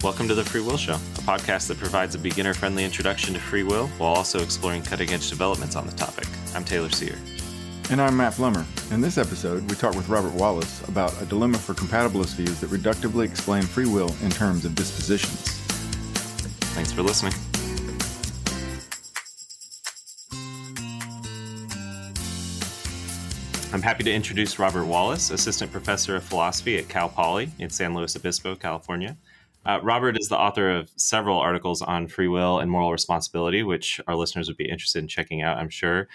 Welcome to the Free Will Show, a podcast that provides a beginner-friendly introduction to free will while also exploring cutting-edge developments on the topic. I'm Taylor Sear. And I'm Matt Flummer. In this episode, we talk with Robert Wallace about a dilemma for compatibilist views that reductively explain free will in terms of dispositions. Thanks for listening. I'm happy to introduce Robert Wallace, Assistant Professor of Philosophy at Cal Poly in San Luis Obispo, California. Robert is the author of several articles on free will and moral responsibility, which our listeners would be interested in checking out, I'm sure.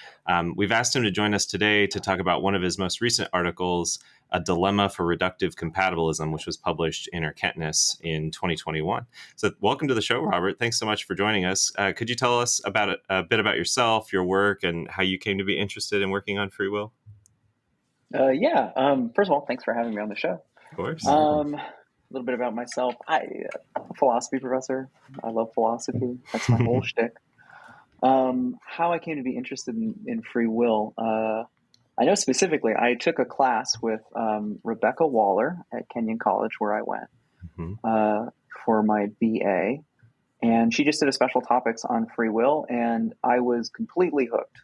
We've asked him to join us today to talk about one of his most recent articles, A Dilemma for Reductive Compatibilism, which was published in Erkenntnis in 2021. So welcome to the show, Robert. Thanks so much for joining us. Could you tell us about a bit about yourself, your work, and how you came to be interested in working on free will? First of all, thanks for having me on the show. Of course. A little bit about myself. I'm a philosophy professor. I love philosophy. That's my whole shtick. How I came to be interested in free will. I know specifically, I took a class with Rebecca Waller at Kenyon College, where I went for my BA. And she just did a special topics on free will, and I was completely hooked.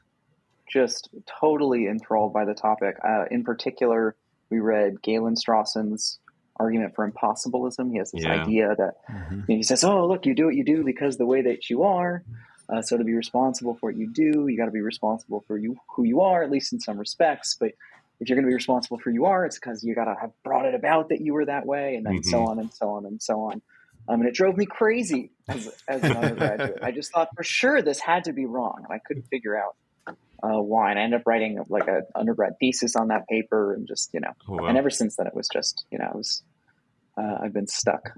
Just totally enthralled by the topic. In particular, we read Galen Strawson's argument for impossibilism. He has this idea that he says, "Oh, look, you do what you do because the way that you are. So to be responsible for what you do, you got to be responsible for who you are, at least in some respects. But if you're going to be responsible for who you are, it's because you got to have brought it about that you were that way, and then so on and so on and so on." And it drove me crazy as an undergraduate. I just thought for sure this had to be wrong, and I couldn't figure out why. And I ended up writing like an undergrad thesis on that paper, and just, Oh, wow. And ever since then it was just, I've been stuck.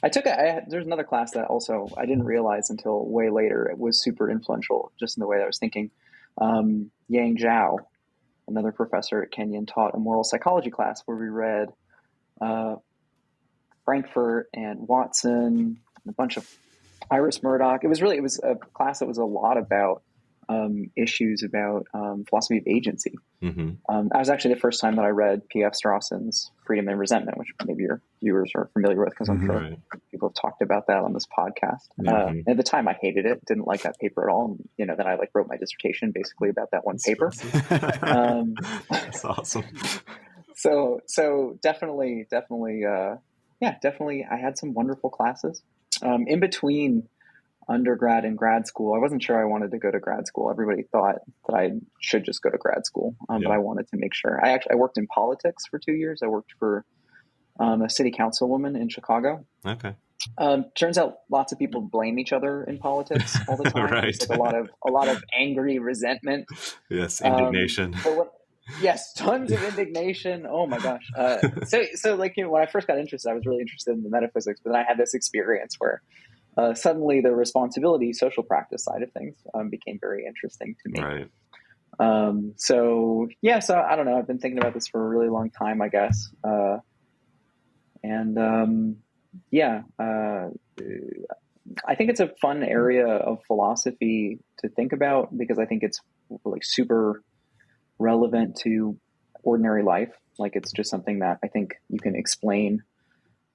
There's another class that also I didn't realize until way later. It was super influential just in the way that I was thinking. Yang Zhao, another professor at Kenyon, taught a moral psychology class where we read Frankfurt and Watson and a bunch of Iris Murdoch. It was a class that was a lot about issues about philosophy of agency. That was actually the first time that I read P.F. Strawson's Freedom and Resentment, which maybe your viewers are familiar with because I'm sure people have talked about that on this podcast. At the time, I hated it, didn't like that paper at all. And, then I wrote my dissertation basically about that one paper. That's awesome. So definitely, I had some wonderful classes. In between undergrad and grad school, I wasn't sure I wanted to go to grad school. Everybody thought that I should just go to grad school, but I wanted to make sure. I worked in politics for 2 years. I worked for a city councilwoman in Chicago. Okay. Turns out lots of people blame each other in politics all the time. Right. It's like a lot of angry resentment. Yes, indignation. Yes, tons of indignation. Oh my gosh. So when I first got interested, I was really interested in the metaphysics, but then I had this experience where suddenly the responsibility social practice side of things became very interesting to me. Right. So I don't know. I've been thinking about this for a really long time, I guess. I think it's a fun area of philosophy to think about because I think it's like super relevant to ordinary life. Like it's just something that I think you can explain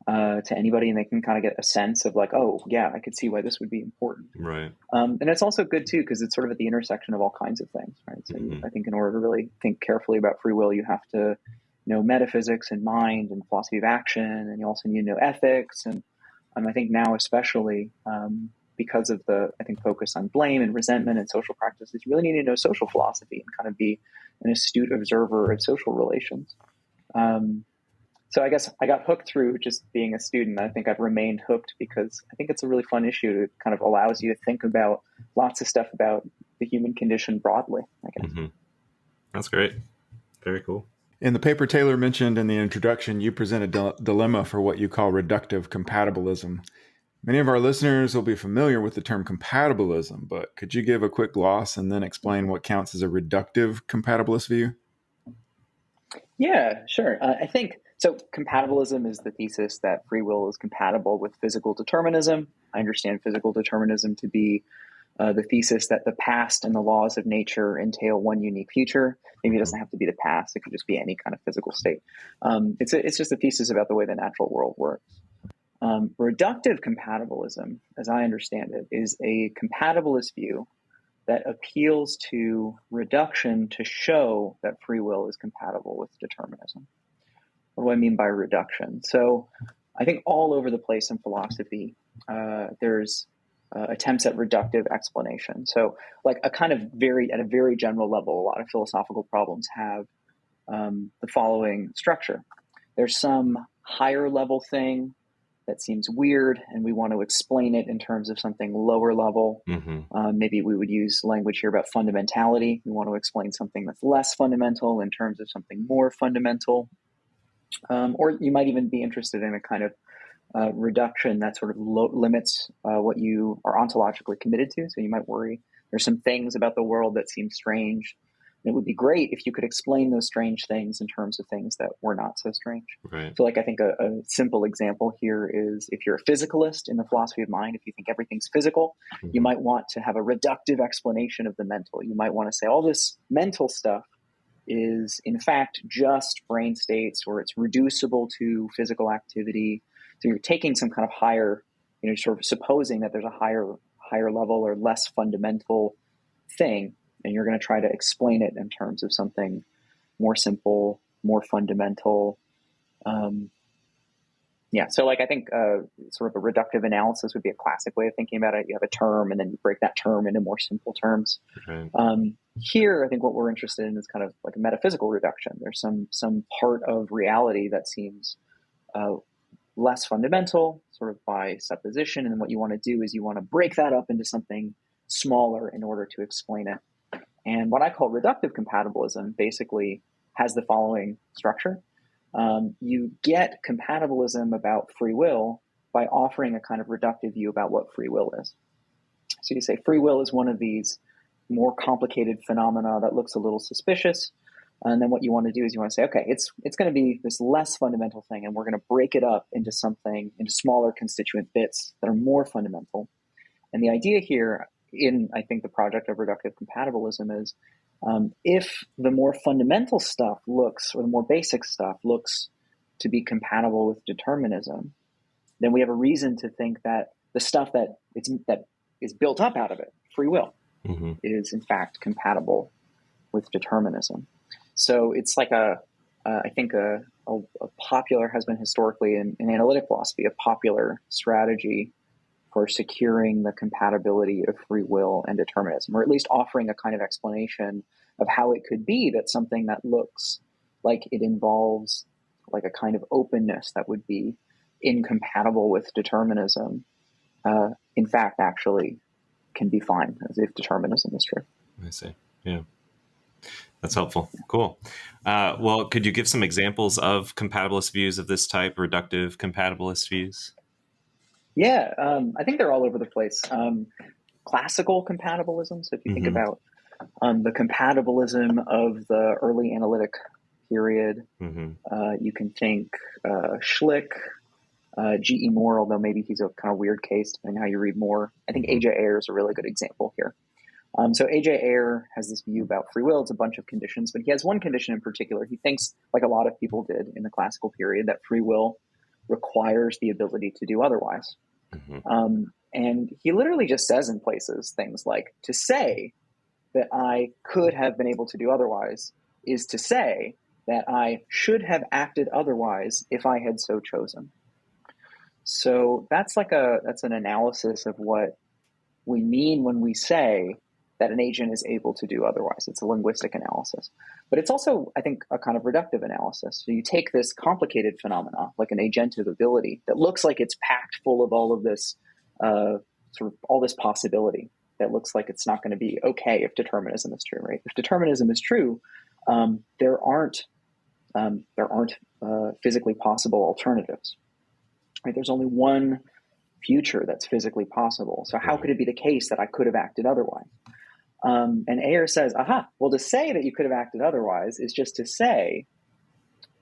to anybody, and they can kind of get a sense of like, oh yeah, I could see why this would be important. Right. And it's also good too, because it's sort of at the intersection of all kinds of things, right? So I think in order to really think carefully about free will, you have to know metaphysics and mind and philosophy of action, and you also need to know ethics. And I think now, especially because of the, I think, focus on blame and resentment and social practices, you really need to know social philosophy and kind of be an astute observer of social relations. So I guess I got hooked through just being a student. I think I've remained hooked because I think it's a really fun issue. It kind of allows you to think about lots of stuff about the human condition broadly, I guess. That's great. Very cool. In the paper Taylor mentioned in the introduction, you present a dilemma for what you call reductive compatibilism. Many of our listeners will be familiar with the term compatibilism, but could you give a quick gloss and then explain what counts as a reductive compatibilist view? Yeah, sure. I think so. Compatibilism is the thesis that free will is compatible with physical determinism. I understand physical determinism to be the thesis that the past and the laws of nature entail one unique future. Maybe it doesn't have to be the past. It could just be any kind of physical state. It's just a thesis about the way the natural world works. Reductive compatibilism, as I understand it, is a compatibilist view that appeals to reduction to show that free will is compatible with determinism. What do I mean by reduction? So I think all over the place in philosophy, there's attempts at reductive explanation. So like at a very general level, a lot of philosophical problems have the following structure. There's some higher level thing that seems weird, and we want to explain it in terms of something lower level. Maybe we would use language here about fundamentality. We want to explain something that's less fundamental in terms of something more fundamental. Or you might even be interested in a kind of reduction that sort of limits what you are ontologically committed to. So you might worry there's some things about the world that seem strange. And it would be great if you could explain those strange things in terms of things that were not so strange. Right. So like I think a simple example here is if you're a physicalist in the philosophy of mind, if you think everything's physical, you might want to have a reductive explanation of the mental. You might want to say all this mental stuff is in fact just brain states, or it's reducible to physical activity. So you're taking some kind of higher, sort of supposing that there's a higher level or less fundamental thing, and you're going to try to explain it in terms of something more simple, more fundamental. So like I think sort of a reductive analysis would be a classic way of thinking about it. You have a term, and then you break that term into more simple terms. Right. Here, I think what we're interested in is kind of like a metaphysical reduction. There's some part of reality that seems less fundamental, sort of by supposition, and then what you want to do is you want to break that up into something smaller in order to explain it. And what I call reductive compatibilism basically has the following structure. You get compatibilism about free will by offering a kind of reductive view about what free will is. So you say free will is one of these more complicated phenomena that looks a little suspicious. And then what you want to do is you want to say, okay, it's going to be this less fundamental thing, and we're going to break it up into smaller constituent bits that are more fundamental. And the idea here in, I think, the project of reductive compatibilism is if the more fundamental stuff looks, or the more basic stuff looks to be compatible with determinism, then we have a reason to think that the stuff that is built up out of it, free will, is in fact compatible with determinism. So it's like I think a popular, has been historically in analytic philosophy, a popular strategy for securing the compatibility of free will and determinism, or at least offering a kind of explanation of how it could be that something that looks like it involves like a kind of openness that would be incompatible with determinism, in fact, actually can be fine, as if determinism is true. I see. Yeah. That's helpful. Cool. Well, could you give some examples of compatibilist views of this type, reductive compatibilist views? Yeah, I think they're all over the place. Classical compatibilism. So if you think about the compatibilism of the early analytic period, you can think Schlick, G.E. Moore, although maybe he's a kind of weird case depending how you read Moore. I think A.J. Ayer is a really good example here. So A.J. Ayer has this view about free will. It's a bunch of conditions, but he has one condition in particular. He thinks, like a lot of people did in the classical period, that free will requires the ability to do otherwise. And he literally just says in places things like, to say that I could have been able to do otherwise is to say that I should have acted otherwise if I had so chosen. So that's an analysis of what we mean when we say that an agent is able to do otherwise. It's a linguistic analysis. But it's also, I think, a kind of reductive analysis. So you take this complicated phenomena, like an agentive ability, that looks like it's packed full of all of this, sort of all this possibility, that looks like it's not going to be okay if determinism is true, right? If determinism is true, there aren't physically possible alternatives, right? There's only one future that's physically possible. So how could it be the case that I could have acted otherwise? And Ayer says, well, to say that you could have acted otherwise is just to say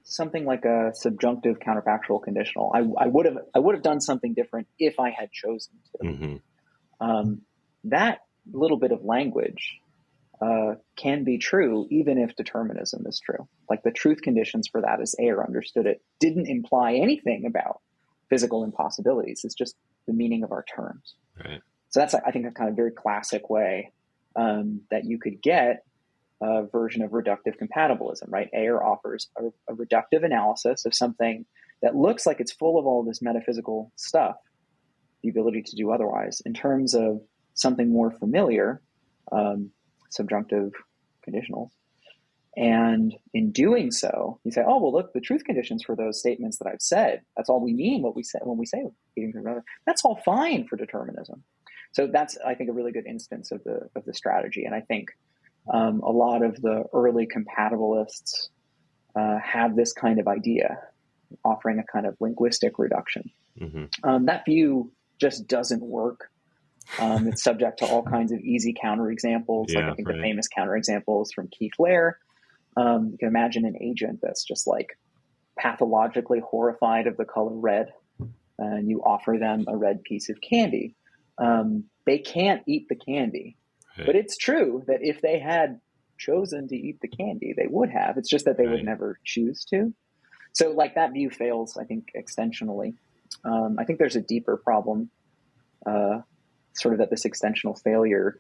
something like a subjunctive counterfactual conditional. I would have done something different if I had chosen to. That little bit of language can be true even if determinism is true. Like the truth conditions for that, as Ayer understood it, didn't imply anything about physical impossibilities. It's just the meaning of our terms. Right. So that's, I think, a kind of very classic way that you could get a version of reductive compatibilism, right? Ayer offers a reductive analysis of something that looks like it's full of all this metaphysical stuff, the ability to do otherwise, in terms of something more familiar, subjunctive conditionals. And in doing so, you say, oh, well, look, the truth conditions for those statements that I've said, that's all we mean what we say when we say that's all fine for determinism. So that's, I think, a really good instance of the strategy. And I think a lot of the early compatibilists have this kind of idea, offering a kind of linguistic reduction. Mm-hmm. That view just doesn't work. It's subject to all kinds of easy counterexamples. Yeah, like I think the famous counterexamples from Keith Lair. You can imagine an agent that's just like pathologically horrified of the color red, and you offer them a red piece of candy. They can't eat the candy. Right. But it's true that if they had chosen to eat the candy, they would have. It's just that they would never choose to. So like that view fails, I think, extensionally. I think there's a deeper problem, sort of that this extensional failure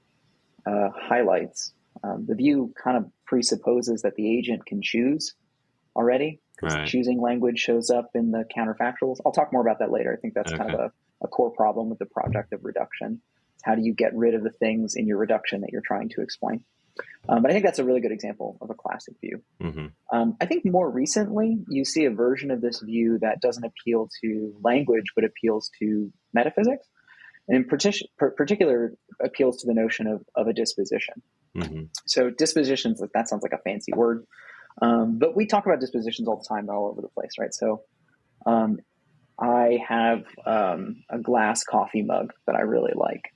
highlights. The view kind of presupposes that the agent can choose already, because choosing language shows up in the counterfactuals. I'll talk more about that later. I think that's kind of a core problem with the project of reduction. How do you get rid of the things in your reduction that you're trying to explain? But I think that's a really good example of a classic view. Mm-hmm. I think more recently, you see a version of this view that doesn't appeal to language, but appeals to metaphysics. And in particular, appeals to the notion of a disposition. Mm-hmm. So dispositions, that sounds like a fancy word. But we talk about dispositions all the time, all over the place, right? So I have a glass coffee mug that I really like.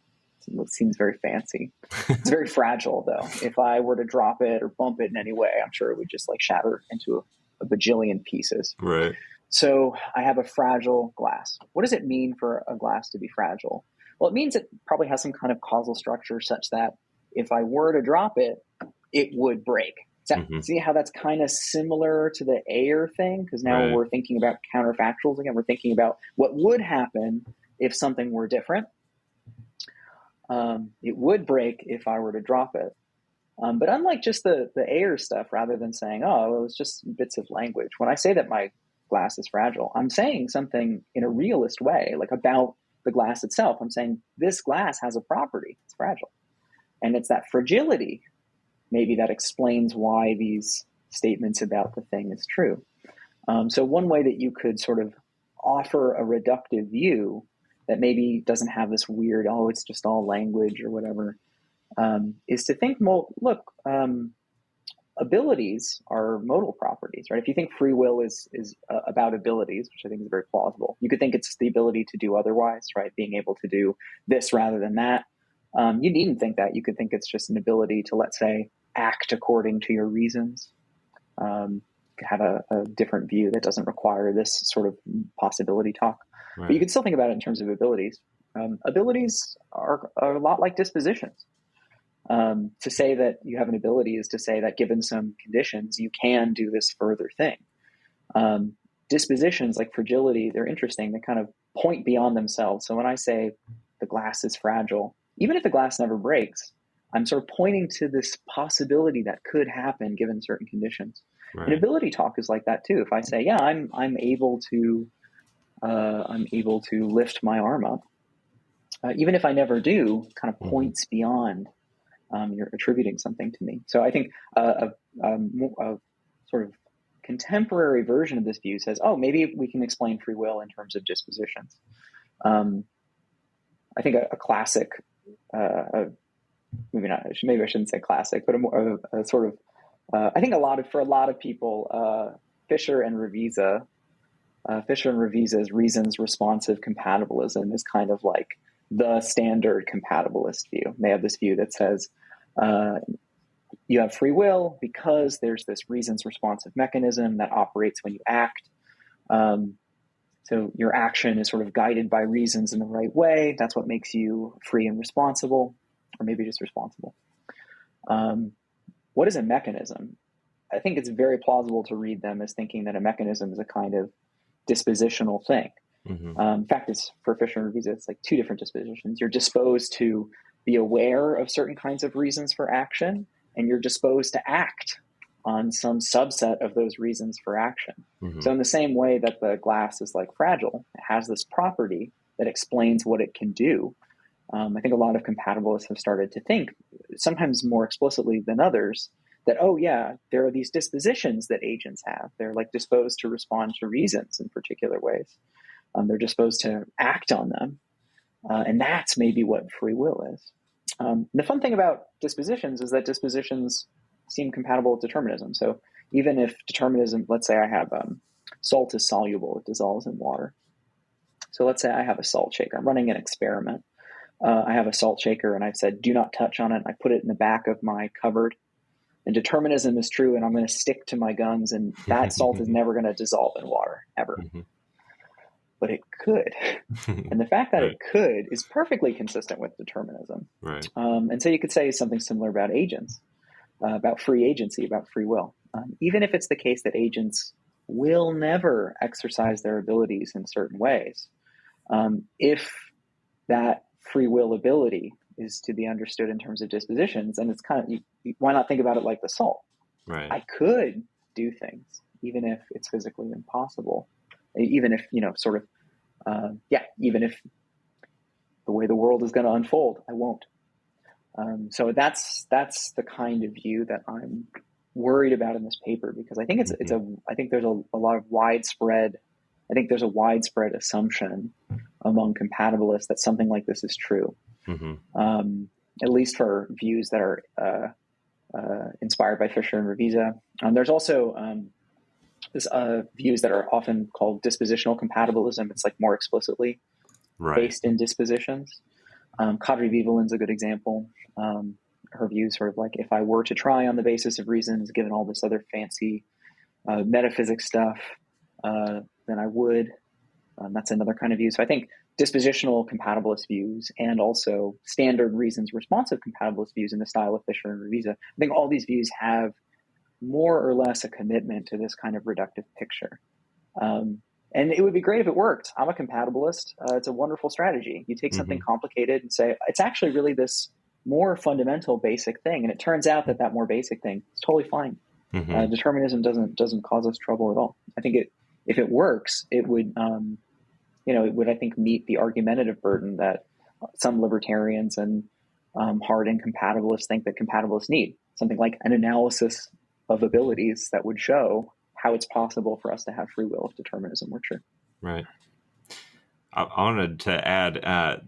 It seems very fancy. It's very fragile, though. If I were to drop it or bump it in any way, I'm sure it would just like shatter into a bajillion pieces. Right. So I have a fragile glass. What does it mean for a glass to be fragile? Well, it means it probably has some kind of causal structure such that if I were to drop it, it would break. See how that's kind of similar to the Ayer thing? Because now we're thinking about counterfactuals again. We're thinking about what would happen if something were different. It would break if I were to drop it. But unlike just the Ayer stuff, rather than saying, oh, well, it's just bits of language, when I say that my glass is fragile, I'm saying something in a realist way, like about the glass itself. I'm saying this glass has a property. It's fragile. And it's that fragility maybe that explains why these statements about the thing is true. So one way that you could sort of offer a reductive view that maybe doesn't have this weird, oh, it's just all language or whatever, is to think, well, look, abilities are modal properties, right? If you think free will is about abilities, which I think is very plausible, you could think it's the ability to do otherwise, right? Being able to do this rather than that. You needn't think that. You could think it's just an ability to, let's say, act according to your reasons. You could have a different view that doesn't require this sort of possibility talk. Right. But you can still think about it in terms of abilities. Abilities are a lot like dispositions. To say that you have an ability is to say that given some conditions, you can do this further thing. Dispositions like fragility, they're interesting. They kind of point beyond themselves. So when I say the glass is fragile, even if the glass never breaks, I'm sort of pointing to this possibility that could happen given certain conditions. Right. And ability talk is like that too. If I say, yeah, I'm able to lift my arm up, even if I never do, kind of points beyond. You're attributing something to me. So I think a sort of contemporary version of this view says, oh, maybe we can explain free will in terms of dispositions. I think a classic, maybe I shouldn't say classic, but a sort of, I think for a lot of people, Fisher and Revisa's reasons responsive compatibilism is kind of like the standard compatibilist view. They have this view that says you have free will because there's this reasons responsive mechanism that operates when you act. So your action is sort of guided by reasons in the right way. That's what makes you free and responsible, or maybe just responsible. What is a mechanism? I think it's very plausible to read them as thinking that a mechanism is a kind of dispositional thing. Mm-hmm. Fact is, for Fisher and Revisa, it's like two different dispositions. You're disposed to be aware of certain kinds of reasons for action, and you're disposed to act on some subset of those reasons for action. Mm-hmm. So in the same way that the glass is like fragile, it has this property that explains what it can do. I think a lot of compatibilists have started to think, sometimes more explicitly than others, that, oh yeah, there are these dispositions that agents have. They're like disposed to respond to reasons in particular ways. They're disposed to act on them. And that's maybe what free will is. The fun thing about dispositions is that dispositions seem compatible with determinism. So even if determinism, let's say I have salt is soluble, it dissolves in water. So let's say I have a salt shaker. I'm running an experiment. I have a salt shaker and I've said, do not touch on it. I put it in the back of my cupboard. And determinism is true, and I'm going to stick to my guns, and that salt is never going to dissolve in water, ever. Mm-hmm. But it could. And the fact that Right. it could is perfectly consistent with determinism. Right. And so you could say something similar about agents, about free agency, about free will. Even if it's the case that agents will never exercise their abilities in certain ways, if that free will ability is to be understood in terms of dispositions, and it's kind of, why not think about it like the salt? Right. I could do things, even if it's physically impossible, even if, even if the way the world is going to unfold, I won't. So that's the kind of view that I'm worried about in this paper, because I think I think there's a lot of widespread assumption among compatibilists that something like this is true. Mm-hmm. At least for views that are inspired by Fisher and Revisa. There's also views that are often called dispositional compatibilism. It's like more explicitly based in dispositions. Compatibilism is a good example. Her view sort of like, if I were to try on the basis of reasons, given all this other fancy metaphysics stuff, then I would. That's another kind of view. So I think dispositional compatibilist views and also standard reasons responsive compatibilist views in the style of Fisher and Revisa, I think all these views have more or less a commitment to this kind of reductive picture. And it would be great if it worked. I'm a compatibilist. It's a wonderful strategy. You take something complicated and say, it's actually really this more fundamental basic thing. And it turns out that more basic thing is totally fine. Determinism doesn't cause us trouble at all. I think if it works, it would, I think, meet the argumentative burden that some libertarians and hardened compatibilists think that compatibilists need. Something like an analysis of abilities that would show how it's possible for us to have free will if determinism were true. Right. I wanted to add,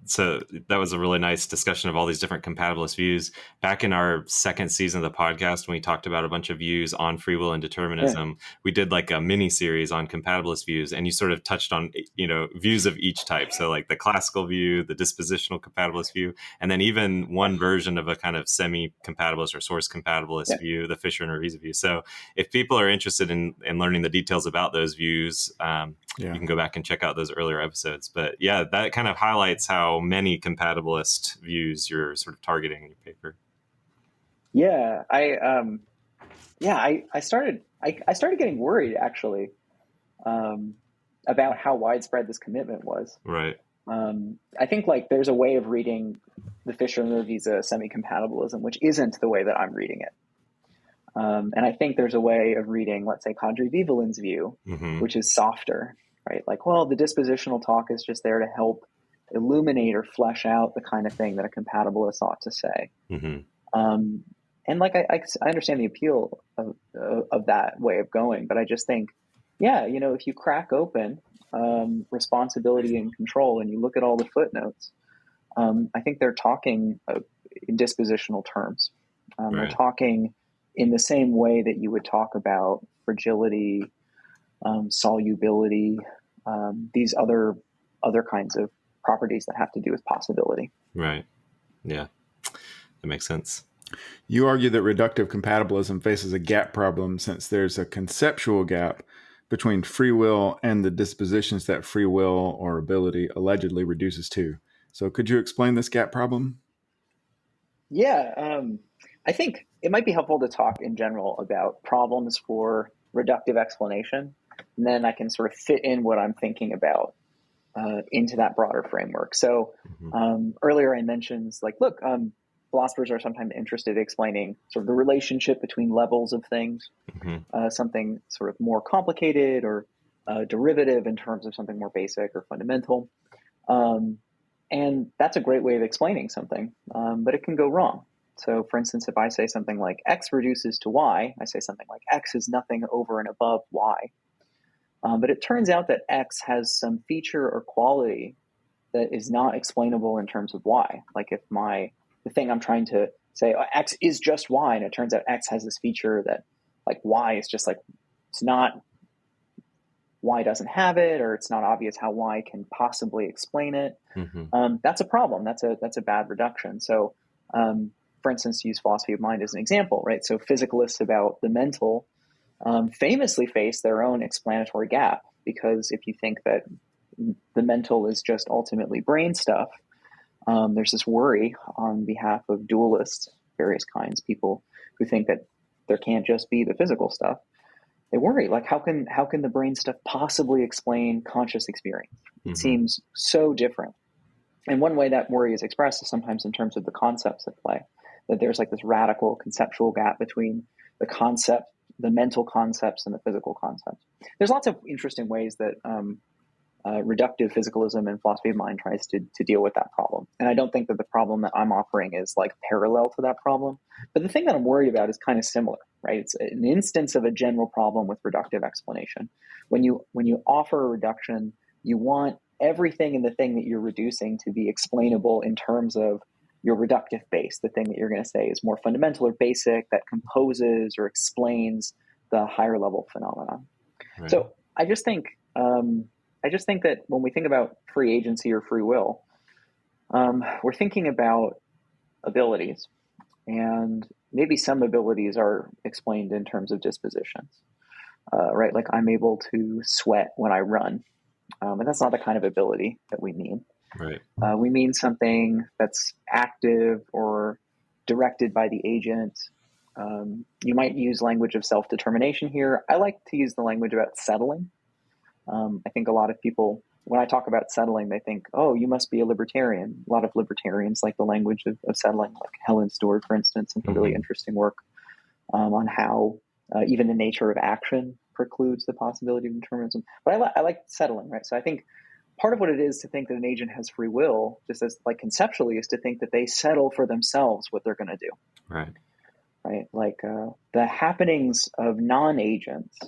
so that was a really nice discussion of all these different compatibilist views. Back in our second season of the podcast, when we talked about a bunch of views on free will and determinism, we did like a mini series on compatibilist views, and you sort of touched on, views of each type. So like the classical view, the dispositional compatibilist view, and then even one version of a kind of semi-compatibilist or source compatibilist view, the Fisher and Revisa view. So if people are interested in learning the details about those views, you can go back and check out those earlier episodes. But yeah, that kind of highlights how many compatibilist views you're sort of targeting in your paper. Yeah, I started getting worried actually about how widespread this commitment was. Right. I think like there's a way of reading the Fisher and Revisa semi-compatibilism which isn't the way that I'm reading it. And I think there's a way of reading, let's say, Compatibilism's view, which is softer, right? Like, well, the dispositional talk is just there to help illuminate or flesh out the kind of thing that a compatibilist ought to say. And like, I understand the appeal of that way of going, but I just think, if you crack open responsibility and control and you look at all the footnotes, I think they're talking in dispositional terms. They're talking in the same way that you would talk about fragility, solubility, these other kinds of properties that have to do with possibility. Right. Yeah, that makes sense. You argue that reductive compatibilism faces a gap problem since there's a conceptual gap between free will and the dispositions that free will or ability allegedly reduces to. So could you explain this gap problem? Yeah, I think it might be helpful to talk in general about problems for reductive explanation, and then I can sort of fit in what I'm thinking about into that broader framework. So earlier I mentioned, like, look, philosophers are sometimes interested in explaining sort of the relationship between levels of things, something sort of more complicated or derivative in terms of something more basic or fundamental. And that's a great way of explaining something, but it can go wrong. So, for instance, if I say something like x reduces to y, I say something like x is nothing over and above y. But it turns out that x has some feature or quality that is not explainable in terms of y. Like if the thing I'm trying to say, x is just y, and it turns out x has this feature that like y is just like, it's not, y doesn't have it, or it's not obvious how y can possibly explain it. That's a problem. That's a bad reduction. So, for instance, use philosophy of mind as an example, right? So physicalists about the mental famously face their own explanatory gap, because if you think that the mental is just ultimately brain stuff, there's this worry on behalf of dualists, various kinds, people who think that there can't just be the physical stuff. They worry, like, how can the brain stuff possibly explain conscious experience? It seems so different. And one way that worry is expressed is sometimes in terms of the concepts at play, that there's like this radical conceptual gap between the mental concepts and the physical concepts. There's lots of interesting ways that reductive physicalism and philosophy of mind tries to deal with that problem. And I don't think that the problem that I'm offering is like parallel to that problem. But the thing that I'm worried about is kind of similar, right? It's an instance of a general problem with reductive explanation. When you offer a reduction, you want everything in the thing that you're reducing to be explainable in terms of your reductive base. The thing that you're going to say is more fundamental or basic, that composes or explains the higher level phenomenon. Right. So I just think that when we think about free agency or free will, we're thinking about abilities, and maybe some abilities are explained in terms of dispositions, right? Like I'm able to sweat when I run, and that's not the kind of ability that we mean. Right. We mean something that's active or directed by the agent. You might use language of self-determination here. I like to use the language about settling. I think a lot of people, when I talk about settling, they think, oh, you must be a libertarian. A lot of libertarians like the language of settling, like Helen Stewart, for instance, and some really interesting work on how even the nature of action precludes the possibility of determinism. But I like settling, right? So I think part of what it is to think that an agent has free will, just as like conceptually, is to think that they settle for themselves what they're going to do. Right. Right. Like the happenings of non-agents,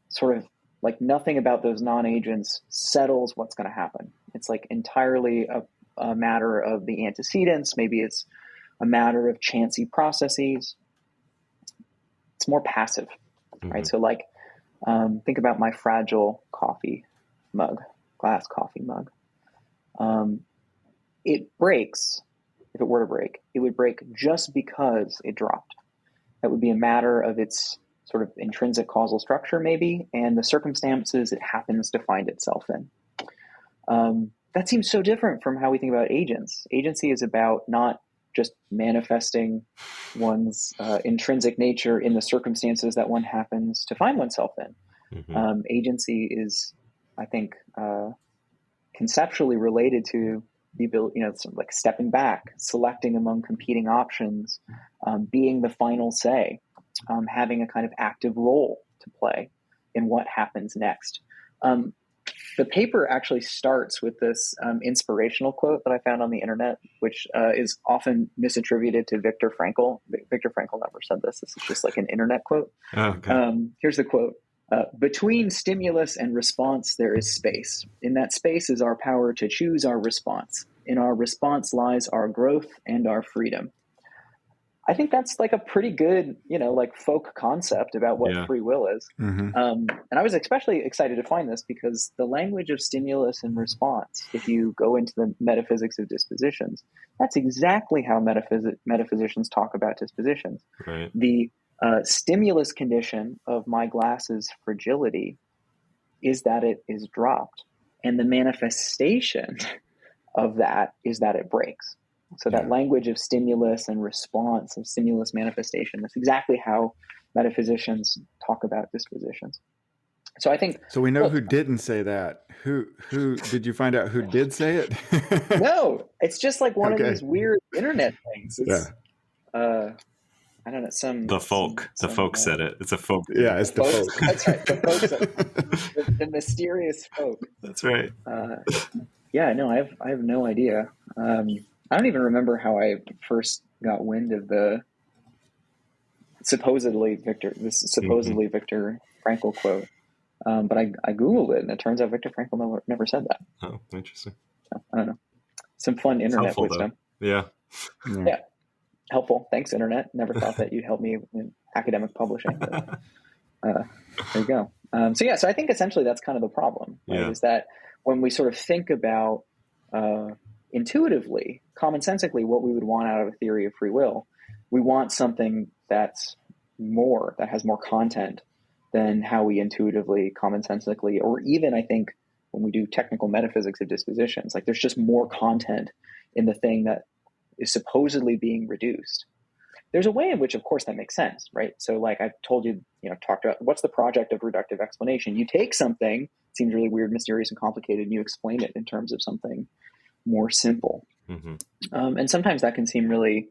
sort of like nothing about those non-agents settles what's going to happen. It's like entirely a matter of the antecedents. Maybe it's a matter of chancy processes. It's more passive, right? So like think about my fragile glass coffee mug. It breaks. If it were to break, it would break just because it dropped. That would be a matter of its sort of intrinsic causal structure, maybe, and the circumstances it happens to find itself in. That seems so different from how we think about agents. Agency is about not just manifesting one's intrinsic nature in the circumstances that one happens to find oneself in. Agency is, I think, conceptually related to the ability, sort of like stepping back, selecting among competing options, being the final say, having a kind of active role to play in what happens next. The paper actually starts with this inspirational quote that I found on the internet, which is often misattributed to Viktor Frankl. Viktor Frankl never said this. This is just like an internet quote. Okay. Here's the quote. Between stimulus and response, there is space. In that space is our power to choose our response. In our response lies our growth and our freedom. I think that's like a pretty good, like folk concept about what free will is. And I was especially excited to find this because the language of stimulus and response, if you go into the metaphysics of dispositions, that's exactly how metaphysicians talk about dispositions. Right. The stimulus condition of my glass's fragility is that it is dropped. And the manifestation of that is that it breaks. So that language of stimulus and response, of stimulus manifestation, that's exactly how metaphysicians talk about dispositions. So I think, So we know well, who didn't say that. Who did you find out who did say it? no, it's just like one of Okay. these weird internet things. It's, Yeah. I don't know, some, The folk. The folk said it. It's a folk Yeah, theory. it's the the folks. folk. That's right. The folks, the mysterious folk. That's right. Yeah, no, I have no idea. I don't even remember how I first got wind of the supposedly Viktor Frankl quote. But I Googled it, and it turns out Viktor Frankl never said that. Oh, interesting. So, I don't know. Some fun It's internet helpful, wisdom. though. Yeah. Yeah, helpful. Thanks, internet. Never thought that you'd help me in academic publishing. But, there you go. So I think essentially that's kind of the problem, right? Yeah. Is that when we sort of think about intuitively, commonsensically, what we would want out of a theory of free will, we want something that has more content than how we intuitively, commonsensically, or even I think when we do technical metaphysics of dispositions, like there's just more content in the thing that is supposedly being reduced. There's a way in which, of course, that makes sense, right? So like I told you, talked about what's the project of reductive explanation. You take something, it seems really weird, mysterious, and complicated, and you explain it in terms of something more simple. Mm-hmm. And sometimes that can seem really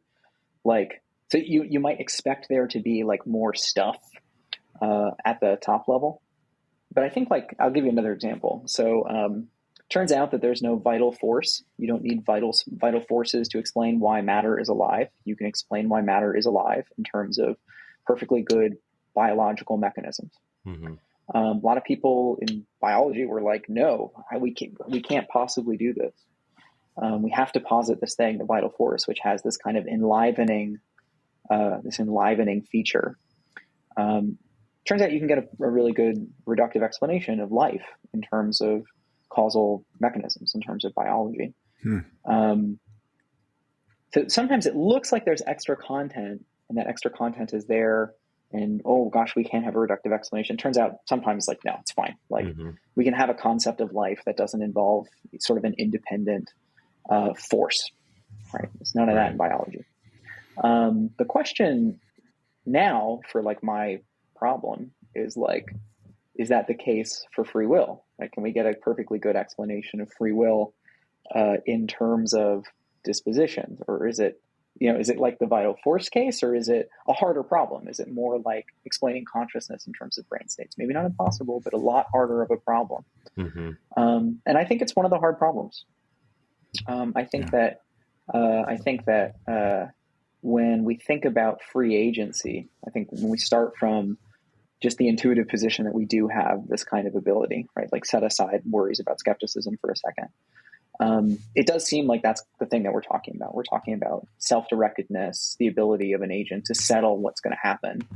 like, so you might expect there to be like more stuff at the top level. But I think like, I'll give you another example. So turns out that there's no vital force. You don't need vital forces to explain why matter is alive. You can explain why matter is alive in terms of perfectly good biological mechanisms. Mm-hmm. A lot of people in biology were like, no, we can't possibly do this. We have to posit this thing, the vital force, which has this kind of enlivening feature. Turns out you can get a really good reductive explanation of life in terms of causal mechanisms, in terms of biology. So sometimes it looks like there's extra content, and that extra content is there, and oh gosh, we can't have a reductive explanation. Turns out sometimes like, no, it's fine. Like we can have a concept of life that doesn't involve sort of an independent force, right? There's none of that in biology. The question now for like my problem is like, is that the case for free will? Like, can we get a perfectly good explanation of free will in terms of dispositions, or is it like the vital force case, or is it a harder problem? Is it more like explaining consciousness in terms of brain states? Maybe not impossible, but a lot harder of a problem. Mm-hmm. And I think it's one of the hard problems. I think that when we think about free agency, I think when we start from just the intuitive position that we do have this kind of ability, right? Like set aside worries about skepticism for a second. It does seem like that's the thing that we're talking about. We're talking about self-directedness, the ability of an agent to settle what's going to happen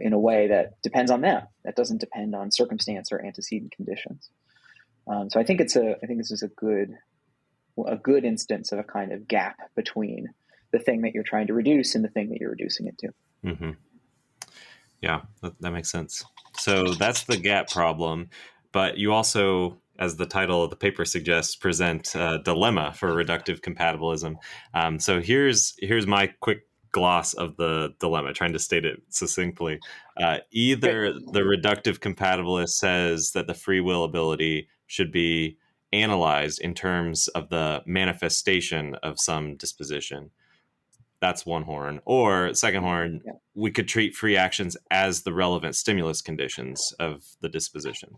in a way that depends on them, that doesn't depend on circumstance or antecedent conditions. So I think this is a good instance of a kind of gap between the thing that you're trying to reduce and the thing that you're reducing it to. Mm-hmm. Yeah, that makes sense. So that's the gap problem. But you also, as the title of the paper suggests, present a dilemma for reductive compatibilism. So here's my quick gloss of the dilemma, trying to state it succinctly. Either the reductive compatibilist says that the free will ability should be analyzed in terms of the manifestation of some disposition. That's one horn. Or second horn, we could treat free actions as the relevant stimulus conditions of the disposition.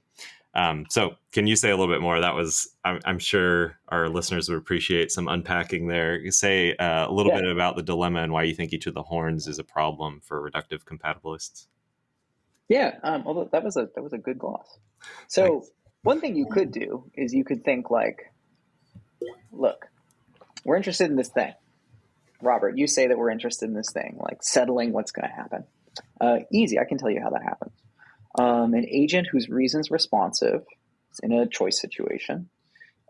So can you say a little bit more? That was, I'm sure our listeners would appreciate some unpacking there. You say a little bit about the dilemma and why you think each of the horns is a problem for reductive compatibilists. Yeah, although that was a good gloss. So Thanks. One thing you could do is you could think like, look, we're interested in this thing. Robert, you say that we're interested in this thing, like settling what's going to happen. Easy, I can tell you how that happens. An agent whose reason's responsive is in a choice situation,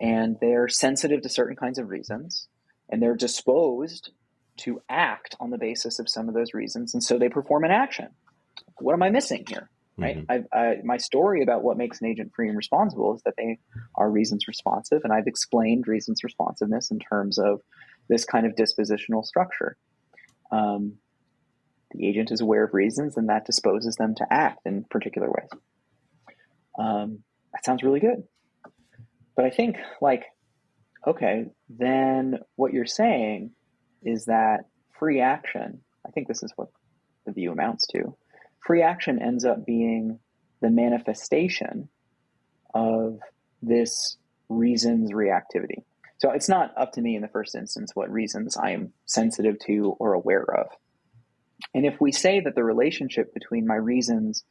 and they're sensitive to certain kinds of reasons, and they're disposed to act on the basis of some of those reasons, and so they perform an action. What am I missing here? Right? My story about what makes an agent free and responsible is that they are reasons responsive, and I've explained reasons responsiveness in terms of this kind of dispositional structure. The agent is aware of reasons, and that disposes them to act in particular ways. That sounds really good. But I think, like, okay, then what you're saying is that free action, I think this is what the view amounts to, free action ends up being the manifestation of this reason's reactivity. So it's not up to me in the first instance what reasons I am sensitive to or aware of. And if we say that the relationship between my reasons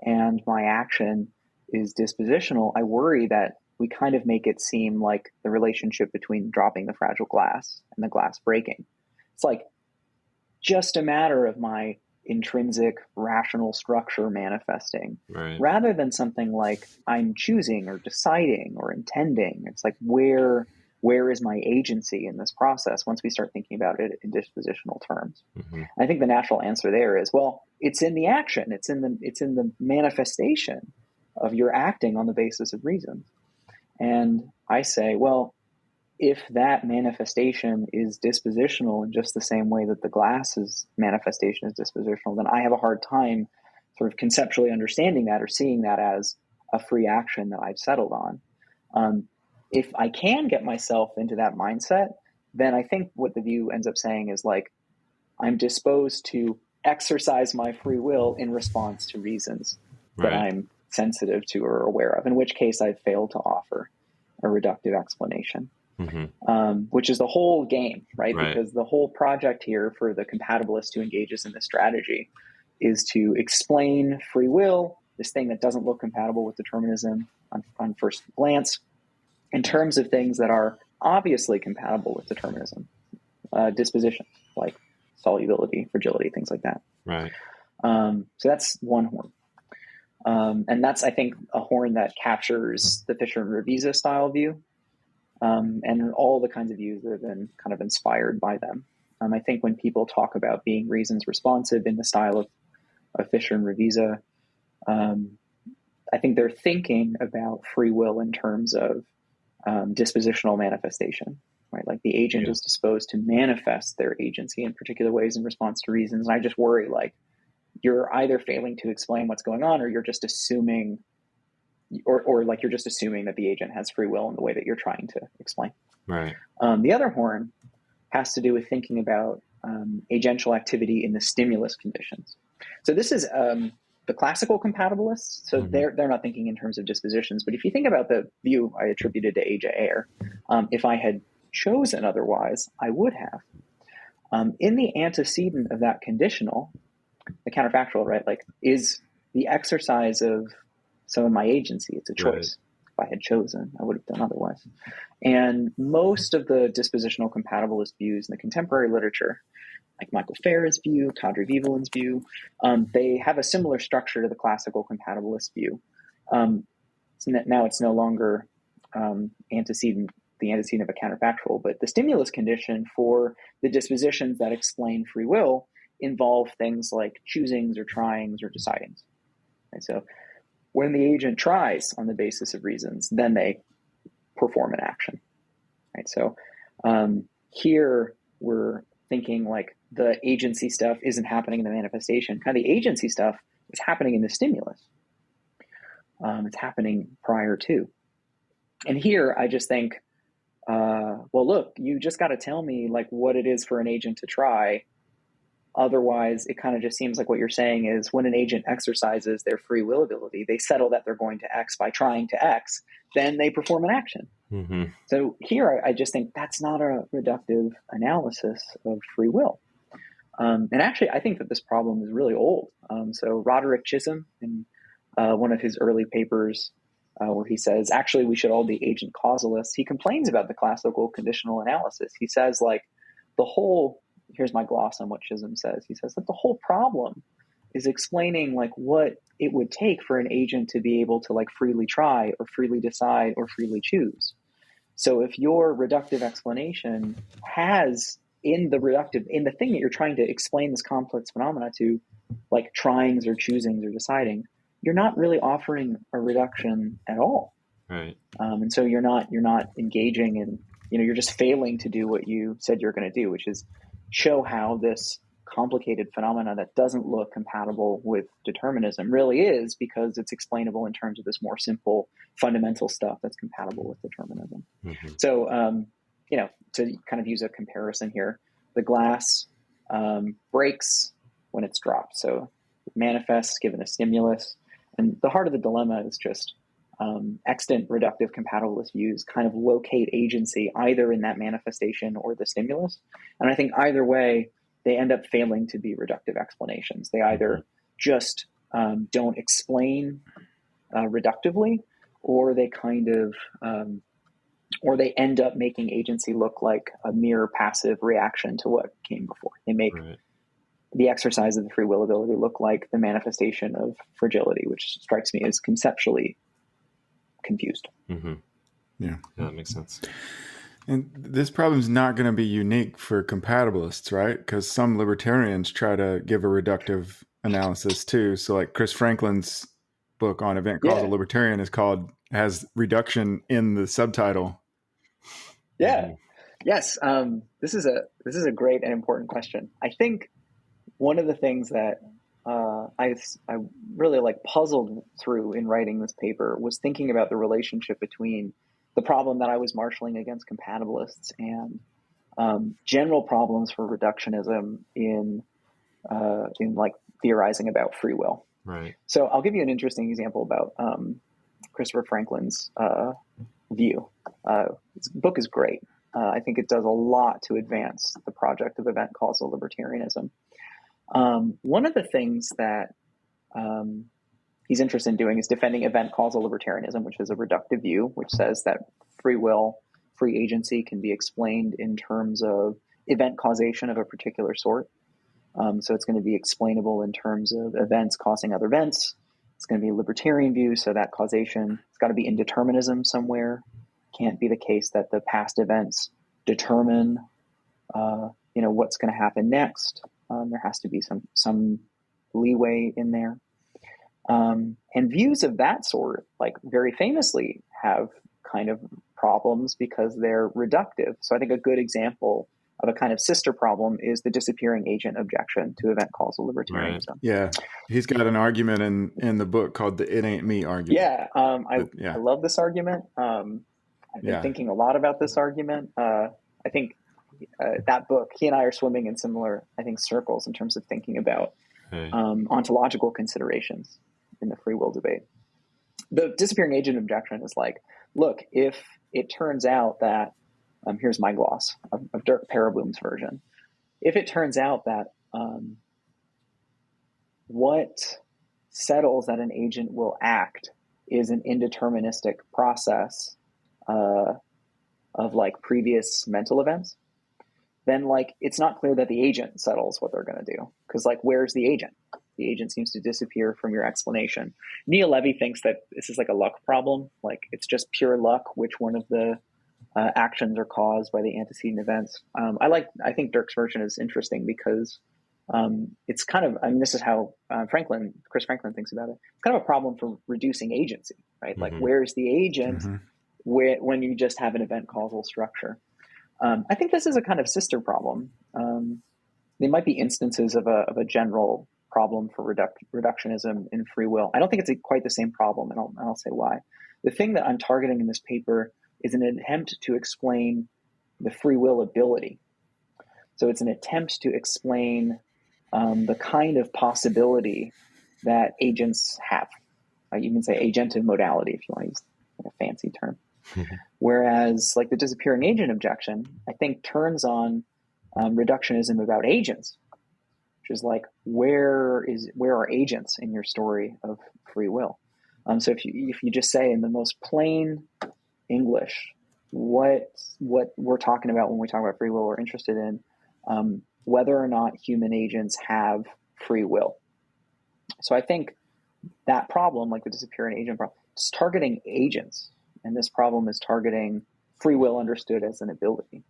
and my action is dispositional, I worry that we kind of make it seem like the relationship between dropping the fragile glass and the glass breaking. It's like just a matter of my intrinsic rational structure manifesting, Right. rather than something like I'm choosing or deciding or intending. It's like where is my agency in this process once we start thinking about it in dispositional terms? Mm-hmm. I think the natural answer there is, well, it's in the action, it's in the manifestation of your acting on the basis of reasons. And I say, well, if that manifestation is dispositional in just the same way that the glass's manifestation is dispositional, then I have a hard time sort of conceptually understanding that or seeing that as a free action that I've settled on. If I can get myself into that mindset, then I think what the view ends up saying is like, I'm disposed to exercise my free will in response to reasons that I'm sensitive to or aware of, in which case I've failed to offer a reductive explanation. Mm-hmm. Which is the whole game, right? Because the whole project here for the compatibilist who engages in this strategy is to explain free will, this thing that doesn't look compatible with determinism on first glance, in terms of things that are obviously compatible with determinism, dispositions like solubility, fragility, things like that. Right. So that's one horn. And that's, I think, a horn that captures the Fisher and Revisa style view. And all the kinds of views that have been kind of inspired by them. I think when people talk about being reasons responsive in the style of Fisher and Revisa, I think they're thinking about free will in terms of dispositional manifestation, right? Like the agent is disposed to manifest their agency in particular ways in response to reasons. And I just worry, like, you're either failing to explain what's going on, or you're just assuming or like you're just assuming that the agent has free will in the way that you're trying to explain. Right. The other horn has to do with thinking about agential activity in the stimulus conditions. So this is the classical compatibilists. So they're not thinking in terms of dispositions. But if you think about the view I attributed to Aja Ayer, if I had chosen otherwise, I would have. In the antecedent of that conditional, the counterfactual, right, like is the exercise of some of my agency. It's a choice. If I had chosen, I would have done otherwise. And most of the dispositional compatibilist views in the contemporary literature, like Michael Farah's view, Kadri Viveland's view, they have a similar structure to the classical compatibilist view. Now it's no longer the antecedent of a counterfactual, but the stimulus condition for the dispositions that explain free will involve things like choosings or tryings or decidings. And so when the agent tries on the basis of reasons, then they perform an action. Right? So here we're thinking like the agency stuff isn't happening in the manifestation. Kind of the agency stuff is happening in the stimulus. It's happening prior to. And here I just think, well, look, you just got to tell me like what it is for an agent to try. Otherwise, it kind of just seems like what you're saying is when an agent exercises their free will ability, they settle that they're going to X by trying to X, then they perform an action. Mm-hmm. So here, I just think that's not a reductive analysis of free will. And actually, I think that this problem is really old. So Roderick Chisholm, in one of his early papers, where he says, actually, we should all be agent causalists, he complains about the classical conditional analysis. He says, like, here's my gloss on what Chisholm says. He says that the whole problem is explaining like what it would take for an agent to be able to like freely try or freely decide or freely choose. So if your reductive explanation has in the thing that you're trying to explain this complex phenomena to, like tryings or choosings or deciding, you're not really offering a reduction at all. Right. And so you're not engaging in, you're just failing to do what you said you're going to do, which is show how this complicated phenomena that doesn't look compatible with determinism really is, because it's explainable in terms of this more simple fundamental stuff that's compatible with determinism. Mm-hmm. So, to kind of use a comparison here, the glass breaks when it's dropped. So it manifests given a stimulus. And the heart of the dilemma is just extant reductive compatibilist views kind of locate agency either in that manifestation or the stimulus. And I think either way, they end up failing to be reductive explanations. They either just don't explain reductively, or they kind of, or they end up making agency look like a mere passive reaction to what came before. They make the exercise of the free will ability look like the manifestation of fragility, which strikes me as conceptually confused. Mm-hmm. Yeah, that makes sense. And this problem is not going to be unique for compatibilists, right? Because some libertarians try to give a reductive analysis too. So like Chris Franklin's book on event causal libertarian has reduction in the subtitle. Yeah. Mm-hmm. Yes. This is a great and important question. I think one of the things that I really puzzled through in writing this paper was thinking about the relationship between the problem that I was marshaling against compatibilists and general problems for reductionism in theorizing about free will. Right. So I'll give you an interesting example about Christopher Franklin's view. His book is great. I think it does a lot to advance the project of event causal libertarianism. One of the things that he's interested in doing is defending event causal libertarianism, which is a reductive view, which says that free will, free agency can be explained in terms of event causation of a particular sort. So it's going to be explainable in terms of events causing other events. It's going to be a libertarian view, so that causation, it's got to be indeterminism somewhere. Can't be the case that the past events determine, what's going to happen next. There has to be some leeway in there. And views of that sort, very famously, have kind of problems because they're reductive. So I think a good example of a kind of sister problem is the disappearing agent objection to event causal libertarianism. Right. Yeah. He's got an argument in the book called the "It Ain't Me" argument. Yeah. I love this argument. I've been thinking a lot about this argument. I think that book, he and I are swimming in similar, circles in terms of thinking about ontological considerations in the free will debate. The disappearing agent objection is look, if it turns out that, here's my gloss of Dirk Pereboom's version. If it turns out that what settles that an agent will act is an indeterministic process of previous mental events, then it's not clear that the agent settles what they're going to do. Because where's the agent? The agent seems to disappear from your explanation. Neil Levy thinks that this is a luck problem. It's just pure luck which one of the actions are caused by the antecedent events. I think Dirk's version is interesting because it's kind of, this is how Chris Franklin thinks about it. It's kind of a problem for reducing agency, right? Mm-hmm. Where's the agent when you just have an event causal structure? I think this is a kind of sister problem. There might be instances of a general problem for reductionism in free will. I don't think it's quite the same problem, and I'll say why. The thing that I'm targeting in this paper is an attempt to explain the free will ability. So it's an attempt to explain the kind of possibility that agents have. You can say agentive modality if you want to use a fancy term. Mm-hmm. Whereas the disappearing agent objection, I think turns on reductionism about agents, which is where are agents in your story of free will? So if you just say in the most plain English what we're talking about when we talk about free will, we're interested in whether or not human agents have free will. So I think that problem, the disappearing agent problem, is targeting agents, and this problem is targeting free will understood as an ability.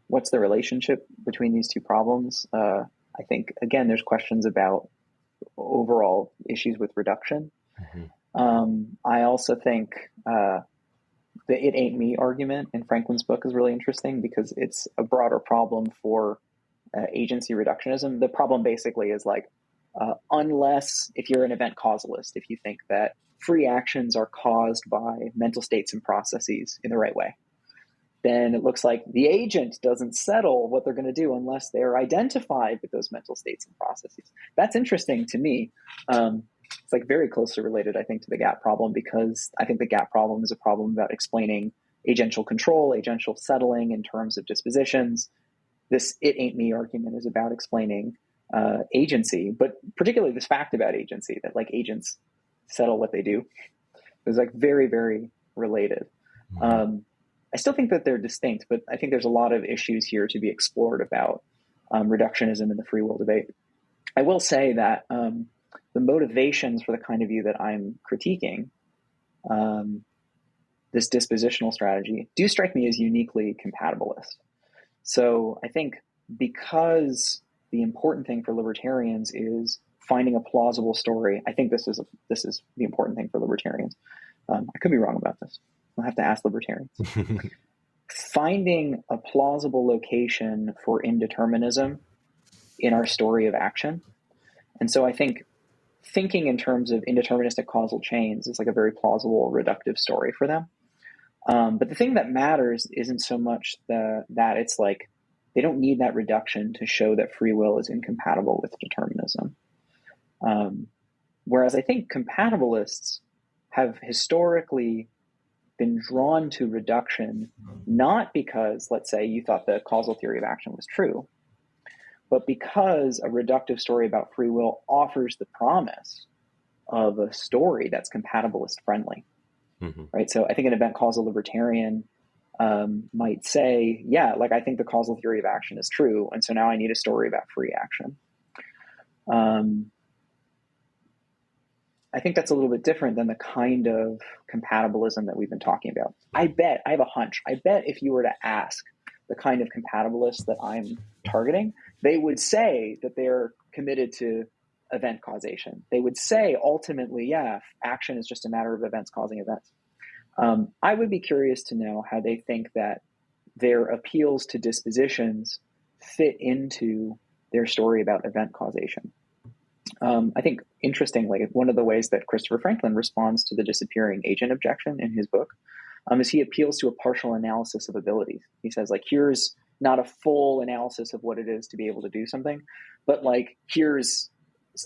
What's the relationship between these two problems? I think, again, there's questions about overall issues with reduction. Mm-hmm. I also think the "it ain't me" argument in Franklin's book is really interesting because it's a broader problem for agency reductionism. The problem basically is like, unless if you're an event causalist, if you think that free actions are caused by mental states and processes in the right way, then it looks like the agent doesn't settle what they're going to do unless they're identified with those mental states and processes. That's interesting to me. It's like very closely related, I think, to the gap problem, because I think the gap problem is a problem about explaining agential control, agential settling in terms of dispositions. This "it ain't me" argument is about explaining agency, but particularly this fact about agency, that like agents settle what they do. It's like very, very related. I still think that they're distinct, but I think there's a lot of issues here to be explored about reductionism in the free will debate. I will say that the motivations for the kind of view that I'm critiquing, this dispositional strategy, do strike me as uniquely compatibilist. So I think because the important thing for libertarians is finding a plausible story, I think this is the important thing for libertarians. I could be wrong about this. I'll have to ask libertarians. Finding a plausible location for indeterminism in our story of action. And so I think thinking in terms of indeterministic causal chains is like a very plausible reductive story for them. But the thing that matters isn't so much that it's like they don't need that reduction to show that free will is incompatible with determinism. Whereas I think compatibilists have historically been drawn to reduction, not because, let's say, you thought the causal theory of action was true, but because a reductive story about free will offers the promise of a story that's compatibilist friendly, right? So I think an event causal libertarian might say, yeah, like I think the causal theory of action is true, and so now I need a story about free action. I think that's a little bit different than the kind of compatibilism that we've been talking about. I have a hunch. I bet if you were to ask the kind of compatibilists that I'm targeting, they would say that they're committed to event causation. They would say ultimately, yeah, action is just a matter of events causing events. I would be curious to know how they think that their appeals to dispositions fit into their story about event causation. I think, interestingly, one of the ways that Christopher Franklin responds to the disappearing agent objection in his book is he appeals to a partial analysis of abilities. He says, like, here's not a full analysis of what it is to be able to do something, but like, here's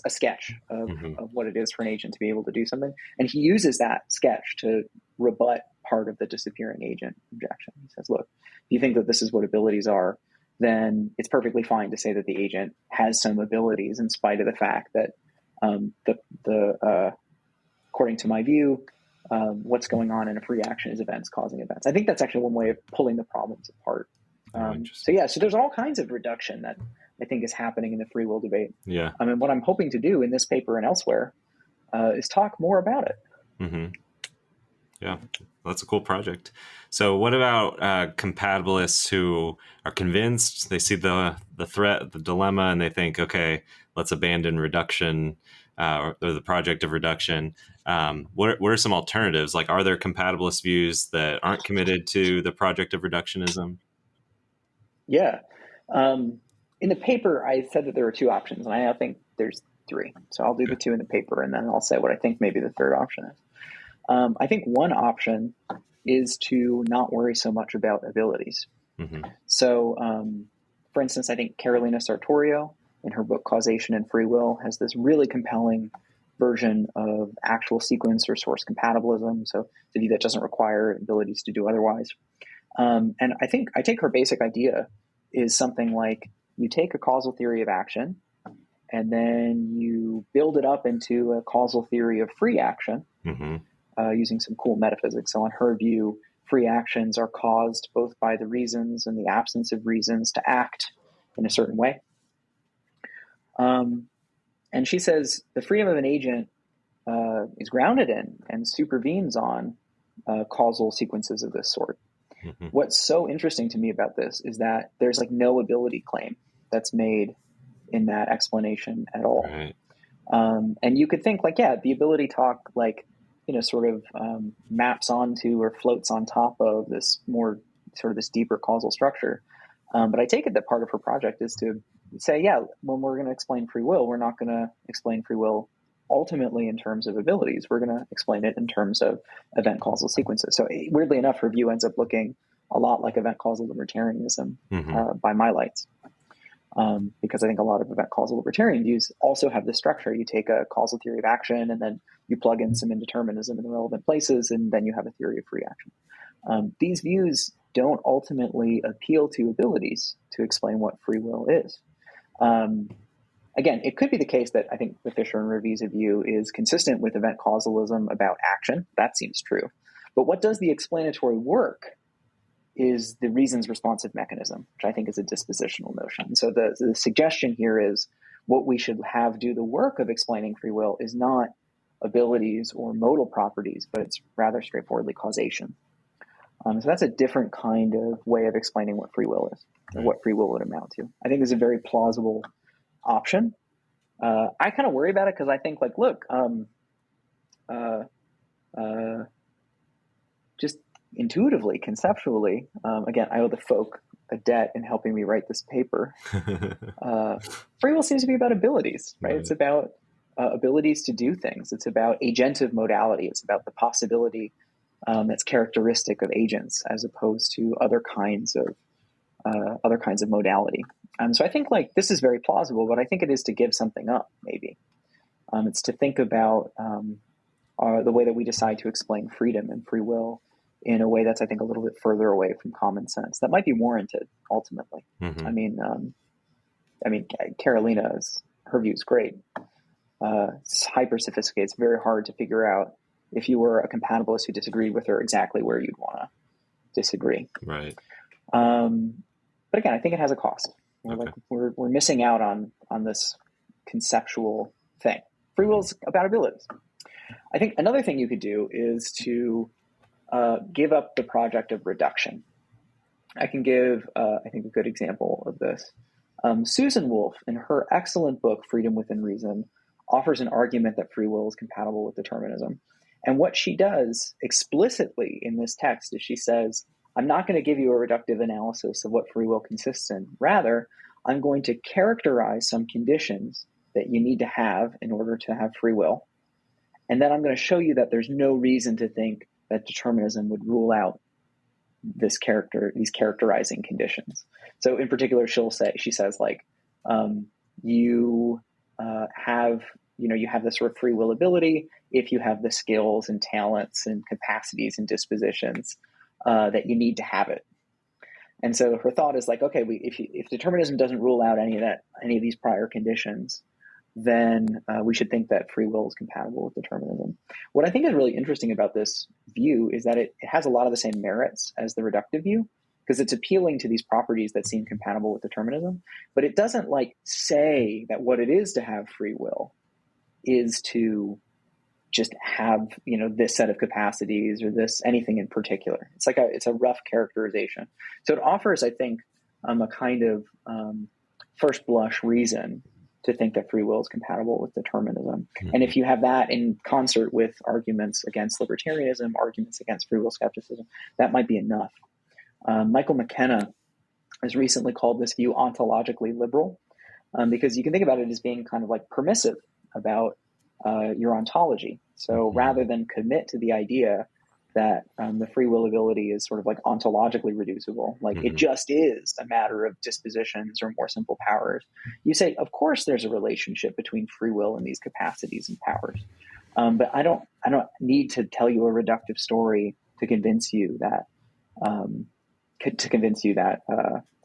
a sketch of what it is for an agent to be able to do something. And he uses that sketch to rebut part of the disappearing agent objection. He says, look, if you think that this is what abilities are, then it's perfectly fine to say that the agent has some abilities in spite of the fact that according to my view, what's going on in a free action is events causing events. I think that's actually one way of pulling the problems apart. So there's all kinds of reduction that I think is happening in the free will debate. Yeah. I mean, what I'm hoping to do in this paper and elsewhere is talk more about it. Yeah, that's a cool project. So what about compatibilists who are convinced, they see the threat, the dilemma, and they think, okay, let's abandon reduction or the project of reduction. What are some alternatives? Like, are there compatibilist views that aren't committed to the project of reductionism? Yeah. In the paper, I said that there were two options, and I think there's three. So I'll do the two in the paper, and then I'll say what I think maybe the third option is. I think one option is to not worry so much about abilities. So, for instance, I think Carolina Sartorio, in her book Causation and Free Will, has this really compelling version of actual sequence or source compatibilism, so the view that doesn't require abilities to do otherwise. And I think I take her basic idea is something like you take a causal theory of action, and then you build it up into a causal theory of free action, using some cool metaphysics. So in her view, free actions are caused both by the reasons and the absence of reasons to act in a certain way. And she says the freedom of an agent is grounded in and supervenes on causal sequences of this sort. What's so interesting to me about this is that there's like no ability claim that's made in that explanation at all. Right. And you could think like, yeah, the ability talk, like, sort of maps onto or floats on top of this more sort of this deeper causal structure. But I take it that part of her project is to say, yeah, when we're going to explain free will, we're not going to explain free will ultimately in terms of abilities. We're going to explain it in terms of event causal sequences. So weirdly enough, her view ends up looking a lot like event causal libertarianism by my lights. Because I think a lot of event causal libertarian views also have this structure. You take a causal theory of action, and then you plug in some indeterminism in the relevant places, and then you have a theory of free action. These views don't ultimately appeal to abilities to explain what free will is. Again, it could be the case that I think the Fisher and Revisa view is consistent with event causalism about action. That seems true. But what does the explanatory work is the reasons responsive mechanism, which I think is a dispositional notion. So the suggestion here is what we should have do the work of explaining free will is not abilities or modal properties, but it's rather straightforwardly causation. So that's a different kind of way of explaining what free will is, or what free will would amount to. I think it's a very plausible option. I kind of worry about it because I think, like, look, just intuitively, conceptually, again, I owe the folk a debt in helping me write this paper. Free will seems to be about abilities, right? It's about abilities to do things. It's about agentive modality. It's about the possibility that's characteristic of agents as opposed to other kinds of modality. So I think, like, this is very plausible, but I think it is to give something up, maybe. It's to think about the way that we decide to explain freedom and free will in a way that's, I think, a little bit further away from common sense. That might be warranted, ultimately. I mean, Carolina's, her view is great. It's hyper sophisticated. It's very hard to figure out, if you were a compatibilist who disagreed with her, exactly where you'd want to disagree. Right. But again, I think it has a cost. We're missing out on this conceptual thing. Free will is about abilities. I think another thing you could do is to give up the project of reduction. I can give, I think, a good example of this. Susan Wolf, in her excellent book, Freedom Within Reason, offers an argument that free will is compatible with determinism. And what she does explicitly in this text is she says, I'm not going to give you a reductive analysis of what free will consists in. Rather, I'm going to characterize some conditions that you need to have in order to have free will. And then I'm going to show you that there's no reason to think that determinism would rule out these characterizing conditions. So in particular, she says, like, you have this sort of free will ability if you have the skills and talents and capacities and dispositions that you need to have it. And so her thought is, like, okay, if determinism doesn't rule out any of these prior conditions, then we should think that free will is compatible with determinism. What I think is really interesting about this view is that it has a lot of the same merits as the reductive view, because it's appealing to these properties that seem compatible with determinism, but it doesn't, like, say that what it is to have free will is to just have, this set of capacities or this anything in particular. It's a rough characterization. So it offers, I think, a kind of first blush reason to think that free will is compatible with determinism. And if you have that in concert with arguments against libertarianism, arguments against free will skepticism, that might be enough. Michael McKenna has recently called this view ontologically liberal, because you can think about it as being kind of like permissive about your ontology. So rather than commit to the idea that the free will ability is sort of like ontologically reducible, like it just is a matter of dispositions or more simple powers, you say, of course, there's a relationship between free will and these capacities and powers. But I don't need to tell you a reductive story to convince you that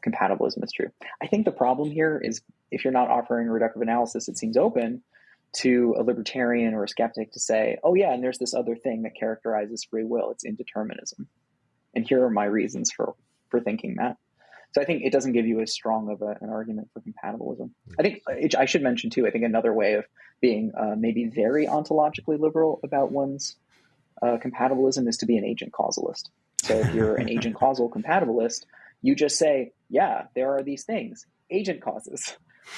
compatibilism is true. I think the problem here is, if you're not offering a reductive analysis, it seems open to a libertarian or a skeptic to say, oh yeah, and there's this other thing that characterizes free will. It's indeterminism. And here are my reasons for thinking that. So I think it doesn't give you as strong of an argument for compatibilism. I think I should mention too, I think another way of being maybe very ontologically liberal about one's compatibilism is to be an agent causalist. So if you're an agent causal compatibilist, you just say, yeah, there are these things, agent causes.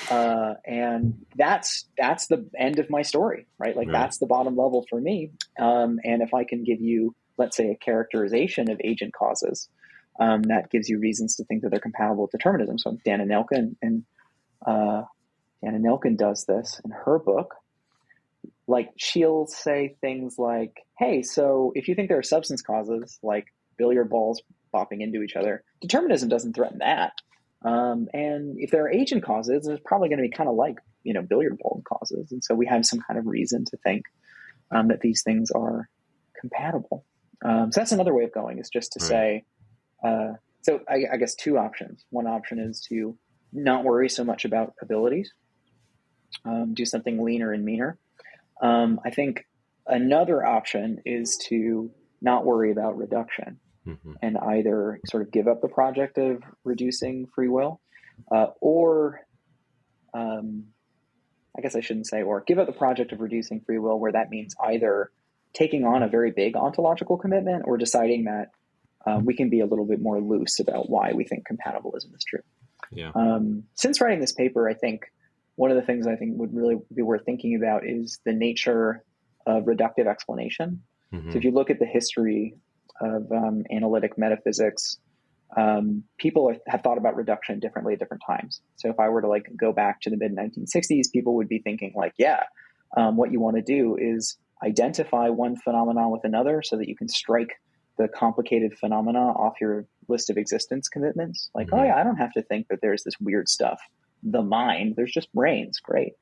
And that's the end of my story, right? Like, that's the bottom level for me. And if I can give you, let's say, a characterization of agent causes, that gives you reasons to think that they're compatible with determinism. So Dan Anelka and Anna Nelkin does this in her book. Like, she'll say things like, hey, so if you think there are substance causes, like billiard balls bopping into each other, determinism doesn't threaten that. And if there are agent causes, there's probably going to be kind of like, billiard ball causes. And so we have some kind of reason to think that these things are compatible. So that's another way of going, is just to say, so I guess two options. One option is to not worry so much about abilities, do something leaner and meaner. I think another option is to not worry about reduction and either sort of give up the project of reducing free will, or I guess I shouldn't say or, give up the project of reducing free will, where that means either taking on a very big ontological commitment or deciding that we can be a little bit more loose about why we think compatibilism is true. Yeah. Since writing this paper, I think one of the things I think would really be worth thinking about is the nature of reductive explanation. So if you look at the history of analytic metaphysics, people have thought about reduction differently at different times. So if I were to go back to the mid 1960s, people would be thinking what you want to do is identify one phenomenon with another so that you can strike the complicated phenomena off your list of existence commitments. I don't have to think that there's this weird stuff, the mind. There's just brains. Great.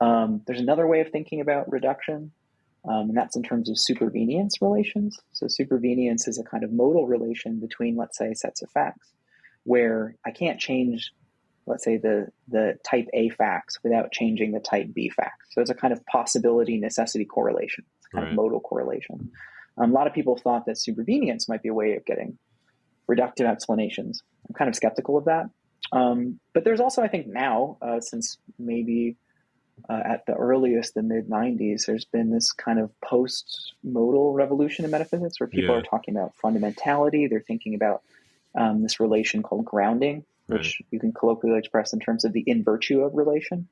There's another way of thinking about reduction, and that's in terms of supervenience relations. So supervenience is a kind of modal relation between, let's say, sets of facts, where I can't change, let's say, the type A facts without changing the type B facts. So it's a kind of possibility necessity correlation. It's a kind of modal correlation. A lot of people thought that supervenience might be a way of getting reductive explanations. I'm kind of skeptical of that. But there's also, I think now, since maybe at the earliest, the mid-90s, there's been this kind of post-modal revolution in metaphysics where people are talking about fundamentality. They're thinking about this relation called grounding, which you can colloquially express in terms of the in virtue of relation.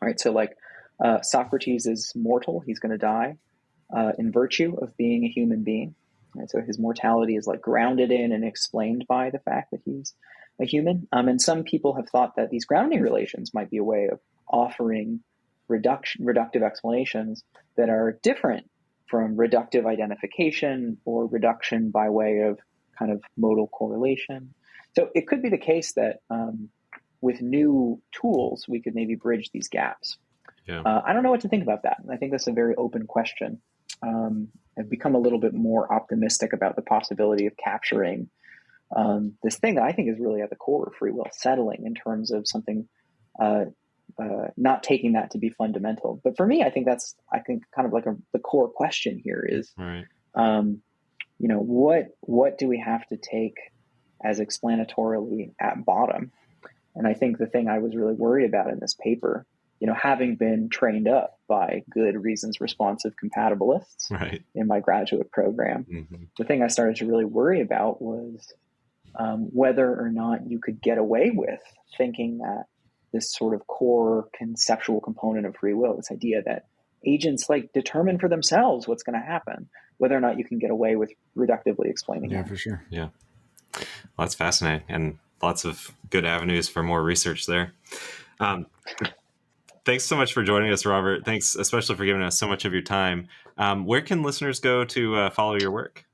Right? So Socrates is mortal. He's going to die in virtue of being a human being. Right? So his mortality is grounded in and explained by the fact that he's a human. And some people have thought that these grounding relations might be a way of offering reductive explanations that are different from reductive identification or reduction by way of kind of modal correlation. So it could be the case that with new tools, we could maybe bridge these gaps. I don't know what to think about that. I think that's a very open question. I've become a little bit more optimistic about the possibility of capturing this thing that I think is really at the core of free will, settling in terms of something, not taking that to be fundamental. But for me, I think that's kind of the core question here is, what do we have to take as explanatorily at bottom? And I think the thing I was really worried about in this paper, having been trained up by good reasons responsive compatibilists in my graduate program, the thing I started to really worry about was whether or not you could get away with thinking that this sort of core conceptual component of free will, this idea that agents determine for themselves what's going to happen, whether or not you can get away with reductively explaining that. For sure. Yeah. Well, that's fascinating, and lots of good avenues for more research there. Thanks so much for joining us, Robert. Thanks especially for giving us so much of your time. Where can listeners go to follow your work?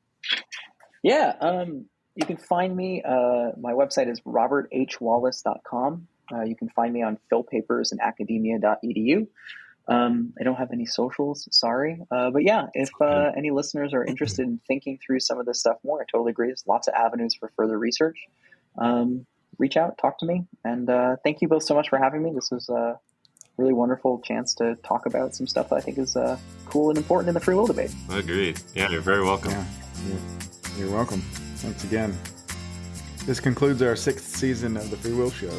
Yeah, you can find me. My website is roberthwallace.com. You can find me on philpapers and academia.edu. I don't have any socials, sorry. But yeah, if any listeners are interested in thinking through some of this stuff more, I totally agree. There's lots of avenues for further research. Reach out, talk to me. And thank you both so much for having me. This was a really wonderful chance to talk about some stuff that I think is cool and important in the free will debate. Agreed. Yeah, you're very welcome. Yeah, you're welcome. Thanks again. This concludes our 6th season of the Free Will Show.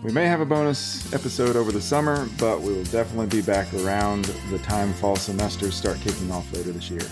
We may have a bonus episode over the summer, but we will definitely be back around the time fall semesters start kicking off later this year.